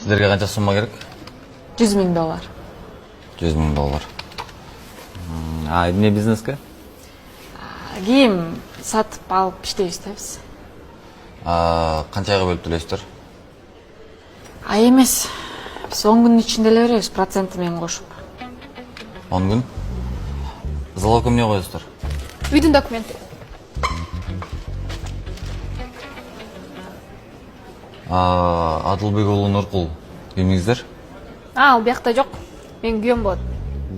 Сіздерге қанша сумма керек? $100,000. 100 мың доллар. Эмне бизнеске? Кийим сатып алып иштейбиз да биз. Канча айга бөлүп төлөйсүздөр? Ай эмес. Биз 10 күнүн ичинде эле беребиз, проценти менен кошуп. 10 күн? Залог эмне коесуздар? Үйдүн документи. Адылбек уулу Нуркул кимиңиздер? Ал биякта жок. Мен күйөөм болот.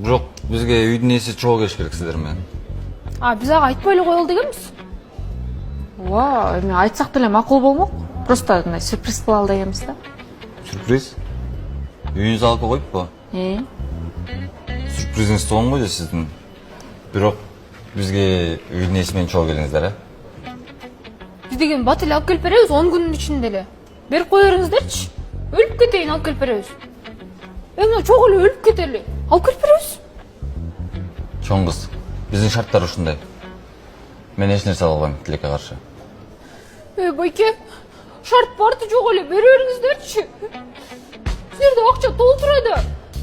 Жок, бизге үйдүн ээси чогуу келиш керек сиздер менен. Биз ага айтпай эле коелу дегенбиз. Ооба, эми айтсак деле макул болмок. Просто мындай сюрприз кылалы дегенбиз да. Сюрприз? Үйүңүз алып коюппу? Сюрпризиңиз болгон го сиздин. Бирок бизге үйдүн ээси менен чогуу келиңиздер, Биз деген бат эле алып келип беребиз 10 күнүн ичинде эле. Берип кое бериңиздерчи. Өлүп кетейин алып келип беребиз. Эми чогуу эле өлүп кетели. Алып келип беребиз. Чоң кыз, биздин шарттар ушундай. Мен эч нерсе ала албайм тилекке каршы. Байке, шарт барды жок эле бере бериңиздерчи. Силерде акча толтурады.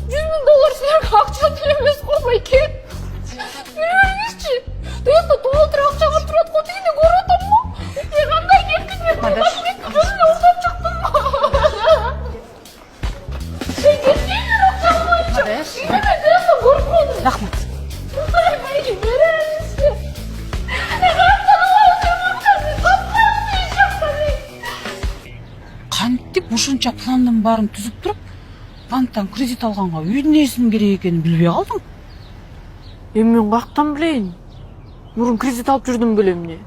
$100,000 силерге акча деле эмес го, байке. Бере бериңизчи. Тыйыкта толтур акча калып турат го, тигине көрүп атамбы? Кандай кетти мен? Мен көзүмө уктап чыктым. Рахмат. Кантип ушунча пландын баарын түзүп туруп, банктан кредит алганга үйдүн ээсинин керек экенин билбей калдың? Эми мен каяктан билейин? Мурун кредит алып жүрдүм беле эмне?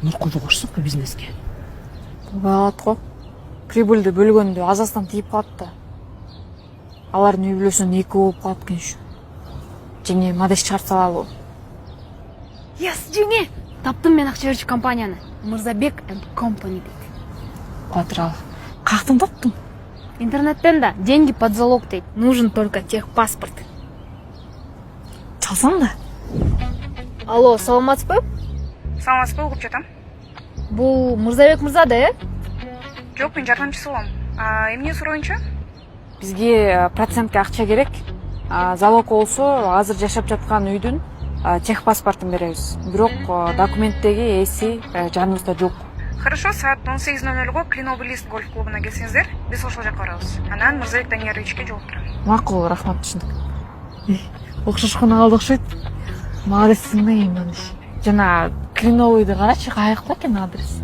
Нуркулду кошсокпу бизнеске? Болот го. Прибыльди бөлгөндө азастан тийип калат да. Алардын үй бүлөсүнөн 2 болуп калат экенши. Жеңе мадеш чыгарып салалы. Жеңе, таптым мен акча берчү компанияны. Мырзабек & Company дейт. Батыр ал. Каяктан таптың? Интернеттен да деньги под залог дейт. Нужен только техпаспорт. Чалсаң да. Алло, саламатсызбы? Саламатсызбы, угуп жатам. Бул Мырзабек мырза да, Жок, мен жардамчысы болом. Эмне сурооюнча? Бизге процентке акча керек. Залог болсо азыр жашап жаткан үйдүн техпаспортун беребиз. Бирок документтеги ээси жаныбызда жок. Хорошо, саат 18:00го Кленовый лист гольф клубуна келсеңиздер, биз ошол жака барабыз. Анан Мырзабек Данияровичке жолуктурам. Макул, рахмат, түшүндүк. Окшошкон калды окшойт. Молодецсиң да, Маныш. Жана Кленовыйды карачы, каякта экен адрес?